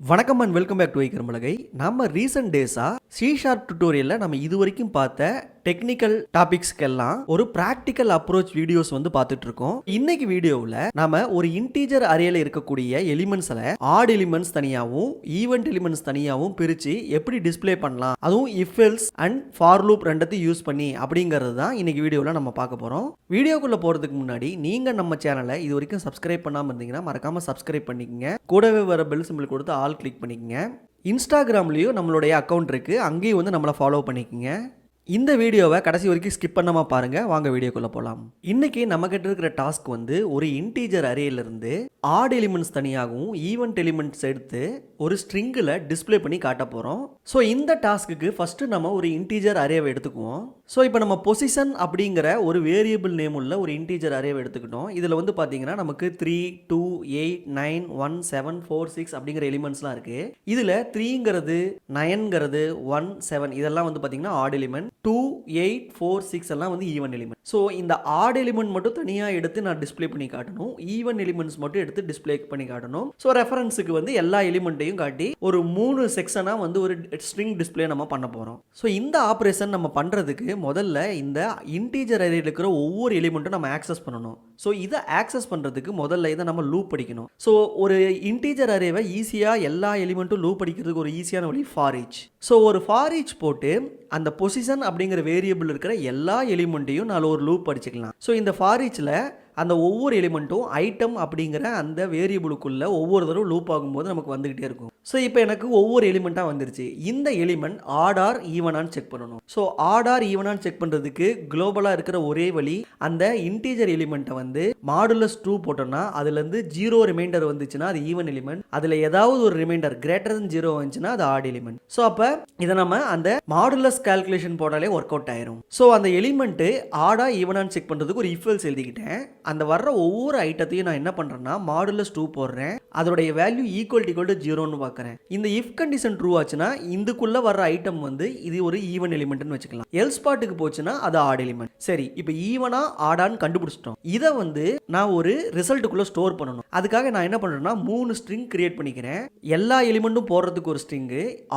வணக்கம் and welcome back to வைக்கிறமலகை. நம்ம recent டேஸா C sharp டுட்டோரியல்ல நம்ம இது வரைக்கும் பார்த்த டெக்னிக்கல் டாபிக்ஸ்க்கெல்லாம் ஒரு பிராக்டிக்கல் அப்ரோச் வீடியோஸ் வந்து பார்த்துட்டு இருக்கோம். இன்னைக்கு வீடியோவில் நாம ஒரு இன்டீஜர் அரேல இருக்கக்கூடிய எலிமெண்ட்ஸ்ல ஆட் எலிமெண்ட்ஸ் தனியாகவும் ஈவென்ட் எலிமெண்ட்ஸ் தனியாகவும் பிரித்து எப்படி டிஸ்பிளே பண்ணலாம், அதுவும் if else and for loop ரெண்டத்தையும் யூஸ் பண்ணி அப்படிங்கிறது தான் இன்னைக்கு வீடியோவில் நம்ம பார்க்க போகிறோம். வீடியோக்குள்ளே போகிறதுக்கு முன்னாடி நீங்கள் நம்ம சேனலை இது வரைக்கும் சப்ஸ்கிரைப் பண்ணாமல் இருந்தீங்கன்னா மறக்காமல் சப்ஸ்கிரைப் பண்ணிக்கங்க. கூடவே வர பெல் சிம்பிள் கொடுத்து ஆல் கிளிக் பண்ணிக்கங்க. இன்ஸ்டாகிராம்லேயும் நம்மளுடைய அக்கௌண்ட் இருக்குது, அங்கேயும் வந்து நம்மளை ஃபாலோ பண்ணிக்கங்க. இந்த வீடியோவை கடைசி வரைக்கும் ஸ்கிப் பண்ணாம பாருங்க. வாங்க வீடியோக்குள்ள போலாம். இன்னைக்கு நம்ம கிட்ட இருக்கிற டாஸ்க் வந்து ஒரு இன்டீஜர் அரேல இருந்து ஆட் எலிமெண்ட்ஸ் தனியாகவும் ஈவென்ட் எலிமெண்ட்ஸ் எடுத்து ஒரு ஸ்ட்ரிங்கில் டிஸ்பிளே பண்ணி காட்ட போறோம். ஸோ இந்த டாஸ்க்கு ஃபர்ஸ்ட் நம்ம ஒரு இன்டீஜர் அரேவை எடுத்துக்குவோம். ஸோ இப்போ நம்ம பொசிஷன் அப்படிங்கிற ஒரு வேரியபிள் நேம் உள்ள ஒரு இன்டீஜர் அரேவை எடுத்துக்கிட்டோம். இதில் வந்து பார்த்தீங்கன்னா நமக்கு 3, 2, 8, 9, 1, 7, 4, 6 அப்படிங்கிற எலிமெண்ட்ஸ்லாம் இருக்கு. இதில் 3ங்கிறது 9ங்கிறது 1, 7 இதெல்லாம் வந்து பார்த்தீங்கன்னா ஆட் எலிமெண்ட். 2, 8, 4, 6 எல்லாம் வந்து ஈவன் எலிமெண்ட். ஸோ இந்த ஆட் எலிமெண்ட் மட்டும் தனியாக எடுத்து நான் டிஸ்பிளே பண்ணி காட்டணும், ஈவன் எலிமெண்ட்ஸ் மட்டும் எடுத்து டிஸ்பிளே பண்ணி காட்டணும். ஸோ ரெஃபரன்ஸுக்கு வந்து எல்லா எலிமெண்ட்டையும் காட்டி ஒரு 3 செக்ஷனாக வந்து ஒரு ஸ்ட்ரிங் டிஸ்பிளே நம்ம பண்ண போகிறோம். ஸோ இந்த ஆப்ரேஷன் நம்ம பண்ணுறதுக்கு முதல்ல இந்த இன்டீஜர் அரேல இருக்கிற ஒவ்வொரு எலிமெண்ட்டும் நம்ம ஆக்சஸ் பண்ணணும். ஸோ இதை ஆக்சஸ் பண்ணுறதுக்கு முதல்ல இதை நம்ம லூப் படிக்கணும். ஸோ ஒரு இன்டீஜர் அரேவை ஈஸியாக எல்லா எலிமெண்ட்டும் லூப் படிக்கிறதுக்கு ஒரு ஈஸியான வழி ஃபார் ஈச். ஸோ ஒரு ஃபார் ஈச் போட்டு அந்த பொசிஷன் அப்படிங்கிற வேரியபிள் இருக்கிற எல்லா எலிமெண்ட்டையும் நான் ஒரு லூப் படிச்சுக்கலாம். ஸோ இந்த ஃபார் ஈச்சில் அந்த ஒவ்வொரு எலிமெண்ட்டும் ஐட்டம் அப்படிங்கிற அந்த வேரியபிளுக்குள்ள ஒவ்வொரு தடவை லூப் ஆகும்போது நமக்கு வந்துகிட்டே இருக்கும். ஸோ இப்போ எனக்கு ஒவ்வொரு எலிமெண்ட்டாக வந்துருச்சு. இந்த எலிமெண்ட் ஆட் ஆர் ஈவனான்னு செக் பண்ணணும். ஸோ ஆட் ஆர் ஈவனான்னு செக் பண்ணுறதுக்கு குளோபலாக இருக்கிற ஒரே வழி அந்த இன்டீஜர் எலிமெண்ட்டை வந்து மாடுலஸ் 2 போட்டோம்னா அதுலேருந்து 0 ரிமைண்டர் வந்துச்சுன்னா அது ஈவன் எலிமெண்ட், அதில் ஏதாவது ஒரு ரிமைண்டர் கிரேட்டர் தென் 0 வந்துச்சுன்னா அது ஆட் எலிமெண்ட். ஸோ அப்போ இதை நம்ம அந்த மாடுலஸ் கால்குலேஷன் போட்டாலே ஒர்க் அவுட் ஆயிரும். ஸோ அந்த எலிமெண்ட்டு ஆடா ஈவனான்னு செக் பண்ணுறதுக்கு ஒரு இஃப் எல்ஸ் எழுதிக்கிட்டேன். அந்த வர்ற ஒவ்வொரு ஐட்டத்தையும் நான் என்ன பண்றேன்னா மாடுலஸ் 2 போடுறேன், அதோடைய வேல்யூ ஈக்குவல் டு 0ன்னு பார்க்குறேன். இந்த இஃப் கண்டிஷன் ட்ரூ ஆச்சுன்னா இதுக்குள்ள வர்ற ஐட்டம் வந்து இது ஒரு ஈவன் எலிமெண்ட்னு வச்சுக்கலாம். எல்ஸ் பார்ட்டுக்கு போச்சுன்னா அது ஆட் எலிமெண்ட். சரி, இப்போ ஈவனா ஆடான்னு கண்டுபிடிச்சிட்டோம். இதை வந்து நான் ஒரு ரிசல்ட்டுக்குள்ள ஸ்டோர் பண்ணணும். அதுக்காக நான் என்ன பண்றேன்னா 3 ஸ்ட்ரிங் கிரியேட் பண்ணிக்கிறேன். எல்லா எலிமெண்ட்டும் போடுறதுக்கு ஒரு ஸ்ட்ரிங்,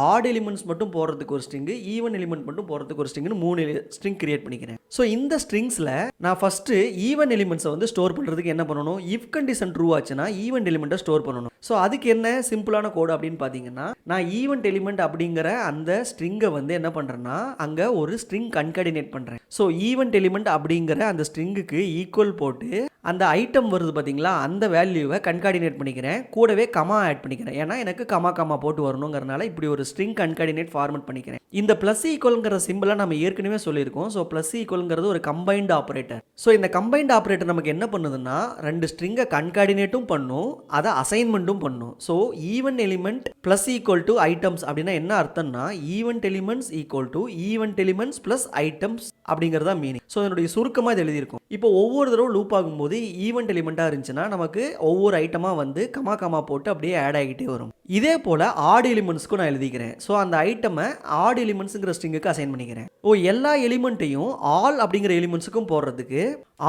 ஆட் எலிமெண்ட்ஸ் மட்டும் போடுறதுக்கு ஒரு ஸ்ட்ரிங், ஈவன் எலிமெண்ட் மட்டும் போடுறதுக்கு ஒரு ஸ்ட்ரிங்னு 3 ஸ்ட்ரிங் கிரியேட் பண்ணிக்கிறேன். ஸோ இந்த ஸ்ட்ரிங்ஸ்ல நான் ஃபர்ஸ்ட் ஈவன் எலிமெண்ட்ஸை வந்து ஸ்டோர் பண்றதுக்கு என்ன பண்ணணும், இஃப் கண்டிஷன் ட்ரூ ஆச்சுன்னா ஈவென்ட் எலிமெண்ட்டை ஸ்டோர் பண்ணணும். ஸோ அதுக்கு என்ன சிம்பிளான கோட் அப்படின்னு பார்த்தீங்கன்னா நான் ஈவென்ட் எலிமெண்ட் அப்படிங்கிற அந்த ஸ்ட்ரிங்கை வந்து என்ன பண்றேன்னா அங்க ஒரு ஸ்ட்ரிங் கன்கார்டினேட் பண்றேன். ஸோ ஈவென்ட் எலிமெண்ட் அப்படிங்கிற அந்த ஸ்ட்ரிங்குக்கு ஈக்குவல் போட்டு அந்த ஐட்டம் வருது பார்த்தீங்களா அந்த வேல்யூவை கன்கார்டினேட் பண்ணிக்கிறேன். கூடவே கமா ஆட் பண்ணிக்கிறேன். ஏன்னா எனக்கு கமா போட்டு வரணுங்கிறனால இப்படி ஒரு ஸ்ட்ரிங் கன்கார்டினேட் ஃபார்மேட் பண்ணிக்கிறேன். இந்த பிளஸ் ஈக்குவல்ங்கிற சிம்பிளை நம்ம ஏற்கனவே சொல்லியிருக்கோம். ஸோ பிளஸ் ஈக்குவல்ங்கிறது ஒரு கம்பைன்ட் ஆப்ரேட்டர். ஸோ இந்த கம்பைன்ட் ஆப்ரேட்டர் நமக்கு என்ன பண்ணுதுன்னா 2 ஸ்ட்ரிங்கை கன்கார்டினேட்டும் பண்ணும், அதை அசைன்மெண்ட்டும் பண்ணும். So even element plus equal to items அப்படின்னா என்ன அர்த்தம்னா event elements equal to event elements plus items அப்படிங்கிறதா மீனிங். ஸோ என்னுடைய சுருக்கமாக இது எழுதியிருக்கும். இப்போ ஒவ்வொரு தடவை லூப் ஆகும்போது ஈவென்ட் எலிமெண்ட்டாக இருந்துச்சுன்னா நமக்கு ஒவ்வொரு ஐட்டமாக வந்து கமா போட்டு அப்படியே ஆட் ஆகிட்டே வரும். இதே போல் ஆட் எலிமெண்ட்ஸ்க்கும் நான் எழுதிக்கிறேன். ஸோ அந்த ஐட்டமை ஆட் எலிமெண்ட்ஸுங்கிற ஸ்ட்ரிங்குக்கு அசைன் பண்ணிக்கிறேன். எல்லா எலிமெண்ட்டையும் ஆல் அப்படிங்கிற எலிமெண்ட்ஸுக்கும் போடுறதுக்கு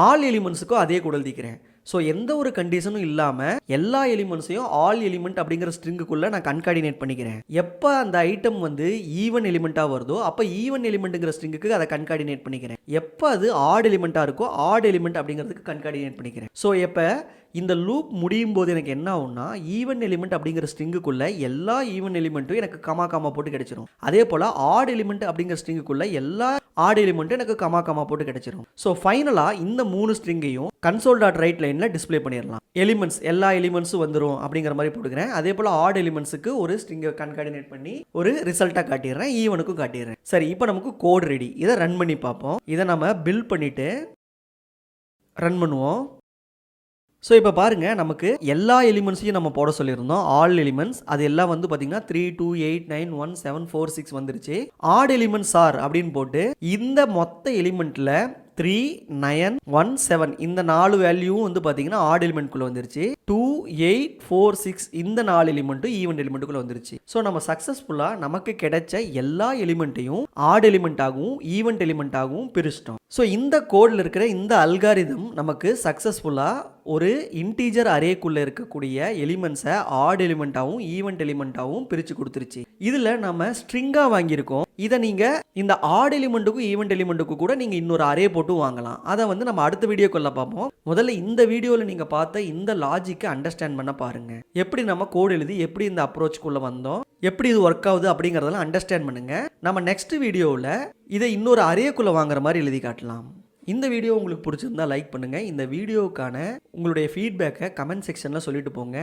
ஆல் எலிமெண்ட்ஸுக்கும் அதே கூட எழுதிக்கிறேன். ஸோ எந்த ஒரு கண்டிஷனும் இல்லாமல் எல்லா எலிமெண்ட்ஸையும் ஆல் எலிமெண்ட் அப்படிங்கிற ஸ்ட்ரிங்குக்குள்ள நான் கன்கார்டினேட் பண்ணிக்கிறேன். எப்போ அந்த ஐட்டம் வந்து ஈவன் எலிமெண்ட்டாக வருதோ அப்போ ஈவன் எலிமெண்ட்டுங்கிற ஸ்ட்ரிங்குக்கு அதை கன்கார்டினேட் பண்ணிக்கிறேன். எப்போ அது ஆட் எலிமெண்ட்டாக இருக்கோ ஆட் எலிமெண்ட் அப்படிங்கிறதுக்கு கன்கார்டினேட் பண்ணிக்கிறேன். ஸோ எப்போ இந்த லூப் முடியும் போது எனக்கு என்ன ஆகும்னா ஈவன் எலிமெண்ட் அப்படிங்கிற ஸ்ட்ரிங்குக்குள்ள எல்லா ஈவன் எலிமெண்ட்டும் எனக்கு கமா போட்டு கிடைச்சிரும். அதே போல் ஆட் எலிமெண்ட் அப்படிங்கிற ஸ்ட்ரிங்குக்குள்ள எல்லா ஆட் எலிமெண்ட்டும் எனக்கு கமா போட்டு கிடைச்சிரும். ஸோ ஃபைனலாக இந்த 3 ஸ்ட்ரிங்கையும் console.write லைனில் டிஸ்பிளே பண்ணிடலாம். எலிமெண்ட்ஸ் எல்லா எலிமெண்ட்ஸும் வந்துடும் அப்படிங்கிற மாதிரி போட்டுக்கிறேன். அதே போல் ஆட் எலிமெண்ட்ஸுக்கு ஒரு ஸ்ட்ரிங்கை கன்கார்டினேட் பண்ணி ஒரு ரிசல்ட்டாக காட்டிடுறேன், ஈவனுக்கும் காட்டிடுறேன். சரி, இப்போ நமக்கு கோட் ரெடி. இதை ரன் பண்ணி பார்ப்போம். இதை நம்ம பில்ட் பண்ணிட்டு ரன் பண்ணுவோம். ஸோ இப்போ பாருங்க, நமக்கு எல்லா எலிமெண்ட்ஸையும் நம்ம போட சொல்லியிருந்தோம். ஆல் எலிமெண்ட்ஸ் அது எல்லாம் வந்து பார்த்தீங்கன்னா 3, 2, 8, 9, 1, 7, 4, 6 வந்துருச்சு. ஆட் எலிமெண்ட்ஸ் ஆர் அப்படின்னு போட்டு இந்த மொத்த எலிமெண்ட்ல 3 9 1 7 இந்த 4 வேல்யூவும் வந்து பாத்தீங்கன்னா ஆட் எலிமெண்ட்குள்ள வந்துருச்சு. 2 8 4 6 இந்த 4 எலிமெண்ட்டும் ஈவன் எலிமெண்ட்டுக்குள்ள வந்துருச்சு. ஸோ நம்ம சக்சஸ்ஃபுல்லா நமக்கு கிடைச்ச எல்லா எலிமெண்ட்டையும் ஆட் எலிமெண்ட் ஆகவும் ஈவென்ட் எலிமெண்ட் ஆகவும் பிரிச்சிட்டோம். ஸோ இந்த கோடில் இருக்கிற இந்த அல்காரிதம் நமக்கு சக்சஸ்ஃபுல்லா ஒரு இன்டீஜர் அரேக்குள்ள இருக்கக்கூடிய எலிமெண்ட்ஸை ஆட் எலிமெண்ட்டாகவும் ஈவென்ட் எலிமெண்ட்டாகவும் பிரித்து கொடுத்துருச்சு. இதில் நம்ம ஸ்ட்ரிங்காக வாங்கியிருக்கோம். இதை நீங்கள் இந்த ஆட் எலிமெண்ட்டுக்கும் ஈவென்ட் எலிமெண்ட்டுக்கும் கூட நீங்கள் இன்னொரு அரே போட்டு வாங்கலாம். அதை வந்து நம்ம அடுத்த வீடியோக்குள்ள பார்ப்போம். முதல்ல இந்த வீடியோவில் நீங்கள் பார்த்த இந்த லாஜிக்கை அண்டர்ஸ்டாண்ட் பண்ண பாருங்க. எப்படி நம்ம கோட் எழுதி எப்படி இந்த அப்ரோச்சுக்குள்ளே வந்தோம், எப்படி இது ஒர்க் ஆகுது அப்படிங்கிறதெல்லாம் அண்டர்ஸ்டாண்ட் பண்ணுங்க. நம்ம நெக்ஸ்ட் வீடியோவில் இதை இன்னொரு அரேக்குள்ளே வாங்குற மாதிரி எழுதி காட்டலாம். இந்த வீடியோ உங்களுக்கு பிடிச்சிருந்தா லைக் பண்ணுங்கள். இந்த வீடியோவுக்கான உங்களுடைய ஃபீட்பேக்கை கமெண்ட் செக்ஷனில் சொல்லிட்டு போங்க.